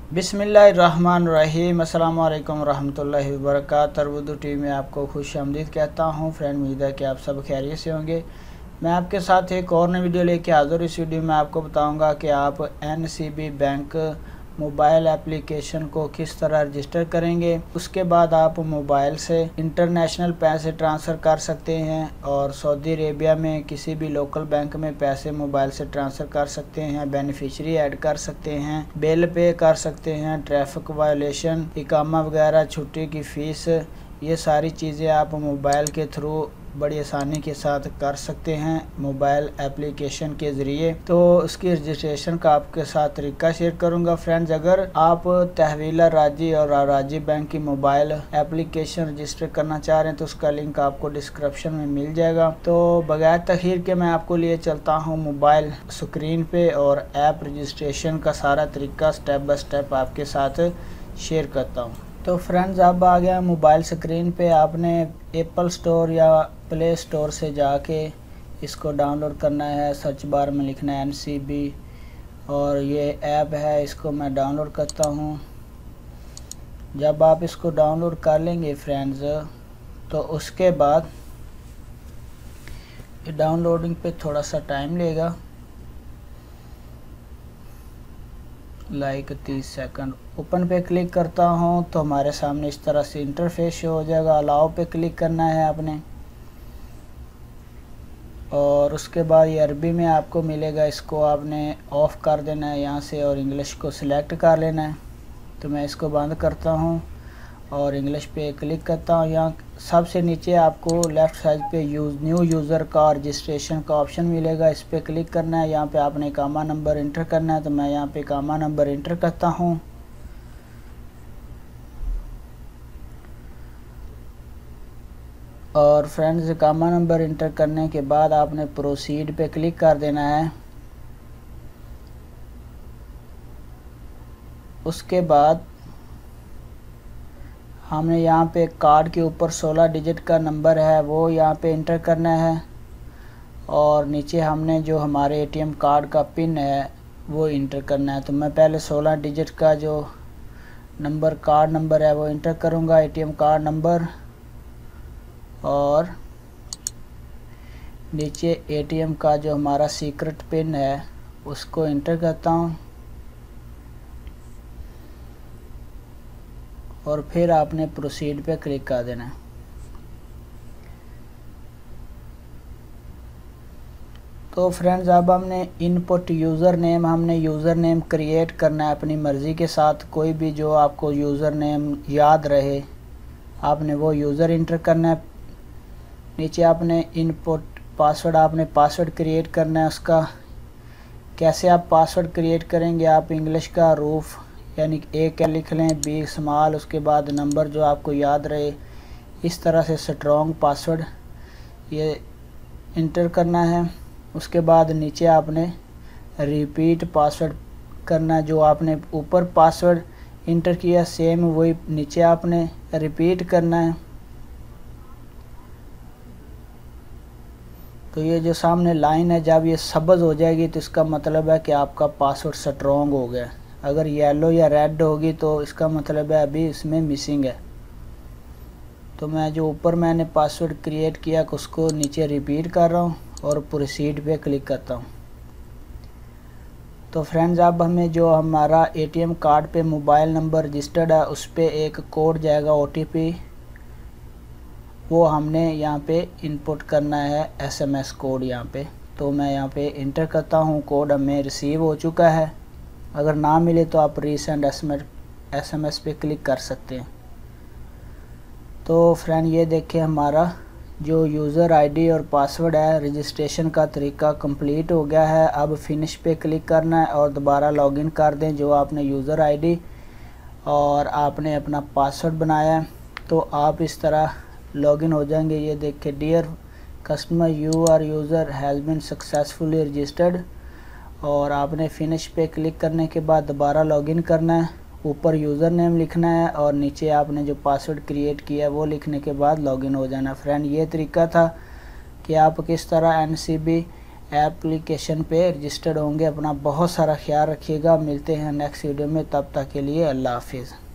बिस्मिल्लाहिर्रहमानिर्रहीम। अस्सलाम वालेकुम रहमतुल्लाहि व बरकातहू। उर्दू टीवी में आपको खुश आमदीद कहता हूँ। फ्रेंड, उम्मीद है कि आप सब खैरियत से होंगे। मैं आपके साथ एक और नई वीडियो लेके हाज़िर। इस वीडियो में आपको बताऊंगा कि आप NCB बैंक मोबाइल एप्लीकेशन को किस तरह रजिस्टर करेंगे। उसके बाद आप मोबाइल से इंटरनेशनल पैसे ट्रांसफ़र कर सकते हैं और सऊदी अरेबिया में किसी भी लोकल बैंक में पैसे मोबाइल से ट्रांसफ़र कर सकते हैं, बेनिफिशरी ऐड कर सकते हैं, बिल पे कर सकते हैं, ट्रैफिक वायलेशन, इकामा वगैरह, छुट्टी की फ़ीस, ये सारी चीज़ें आप मोबाइल के थ्रू बड़ी आसानी के साथ कर सकते हैं मोबाइल एप्लीकेशन के ज़रिए। तो उसकी रजिस्ट्रेशन का आपके साथ तरीका शेयर करूंगा। फ्रेंड्स, अगर आप तहवीला राजी और राजी बैंक की मोबाइल एप्लीकेशन रजिस्टर करना चाह रहे हैं तो उसका लिंक आपको डिस्क्रिप्शन में मिल जाएगा। तो बगैर तखीर के मैं आपको लिए चलता हूँ मोबाइल स्क्रीन पे और ऐप रजिस्ट्रेशन का सारा तरीका स्टेप बाय स्टेप आपके साथ शेयर करता हूँ। तो फ्रेंड्स, अब आ गया मोबाइल स्क्रीन पे। आपने एप्पल स्टोर या प्ले स्टोर से जाके इसको डाउनलोड करना है। सर्च बार में लिखना है NCB और ये ऐप है, इसको मैं डाउनलोड करता हूँ। जब आप इसको डाउनलोड कर लेंगे फ्रेंड्स, तो उसके बाद डाउनलोडिंग पे थोड़ा सा टाइम लेगा, लाइक 30 सेकंड। ओपन पे क्लिक करता हूँ तो हमारे सामने इस तरह से इंटरफेस शो हो जाएगा। अलाउ पे क्लिक करना है आपने और उसके बाद ये अरबी में आपको मिलेगा, इसको आपने ऑफ़ कर देना है यहाँ से और इंग्लिश को सिलेक्ट कर लेना है। तो मैं इसको बंद करता हूँ और इंग्लिश पे क्लिक करता हूँ। यहाँ सबसे नीचे आपको लेफ़्ट साइड पे न्यू यूज़र का रजिस्ट्रेशन का ऑप्शन मिलेगा, इस पर क्लिक करना है। यहाँ पे आपने इकामा नंबर इंटर करना है, तो मैं यहाँ पे इकामा नंबर इंटर करता हूँ। और फ्रेंड्स, इकामा नंबर इंटर करने के बाद आपने प्रोसीड पे क्लिक कर देना है। उसके बाद हमने यहाँ पे कार्ड के ऊपर 16 डिजिट का नंबर है वो यहाँ पे इंटर करना है और नीचे हमने जो हमारे ATM कार्ड का पिन है वो इंटर करना है। तो मैं पहले 16 डिजिट का जो नंबर कार्ड नंबर है वो इंटर करूँगा, ATM कार्ड नंबर, और नीचे ATM का जो हमारा सीक्रेट पिन है उसको इंटर करता हूँ और फिर आपने प्रोसीड पे क्लिक कर देना है। तो फ्रेंड्स, अब हमने इनपुट यूज़र नेम, हमने यूज़र नेम क्रिएट करना है अपनी मर्ज़ी के साथ। कोई भी जो आपको यूज़र नेम याद रहे आपने वो यूज़र इंटर करना है। नीचे आपने इनपुट पासवर्ड, आपने पासवर्ड क्रिएट करना है। उसका कैसे आप पासवर्ड क्रिएट करेंगे, आप इंग्लिश का रूफ यानी A क्या लिख लें, B स्मॉल, उसके बाद नंबर जो आपको याद रहे, इस तरह से स्ट्रॉन्ग पासवर्ड ये इंटर करना है। उसके बाद नीचे आपने रिपीट पासवर्ड करना, जो आपने ऊपर पासवर्ड इंटर किया सेम वही नीचे आपने रिपीट करना है। तो ये जो सामने लाइन है, जब ये सब्ज़ हो जाएगी तो इसका मतलब है कि आपका पासवर्ड स्ट्रॉन्ग हो गया। अगर येलो या रेड होगी तो इसका मतलब है अभी इसमें मिसिंग है। तो मैं जो ऊपर मैंने पासवर्ड क्रिएट किया उसको नीचे रिपीट कर रहा हूँ और प्रोसीड पे क्लिक करता हूँ। तो फ्रेंड्स, अब हमें जो हमारा ATM कार्ड पे मोबाइल नंबर रजिस्टर्ड है उस पर एक कोड जाएगा OTP, वो हमने यहाँ पे इनपुट करना है, SMS कोड यहाँ पे। तो मैं यहाँ पे इंटर करता हूँ, कोड हमें रिसीव हो चुका है। अगर ना मिले तो आप रीसेंड SMS पे क्लिक कर सकते हैं। तो फ्रेंड, ये देखें हमारा जो यूज़र ID और पासवर्ड है, रजिस्ट्रेशन का तरीका कंप्लीट हो गया है। अब फिनिश पे क्लिक करना है और दोबारा लॉगिन कर दें जो आपने यूज़र ID और आपने अपना पासवर्ड बनाया है। तो आप इस तरह लॉगिन हो जाएंगे। ये देखें, dear customer your user has been successfully registered, और आपने फिनिश पे क्लिक करने के बाद दोबारा लॉगिन करना है। ऊपर यूज़र नेम लिखना है और नीचे आपने जो पासवर्ड क्रिएट किया है वो लिखने के बाद लॉगिन हो जाना। फ्रेंड, ये तरीका था कि आप किस तरह NCB एप्लीकेशन पे रजिस्टर्ड होंगे। अपना बहुत सारा ख्याल रखिएगा। मिलते हैं नेक्स्ट वीडियो में, तब तक के लिए अल्लाह हाफिज़।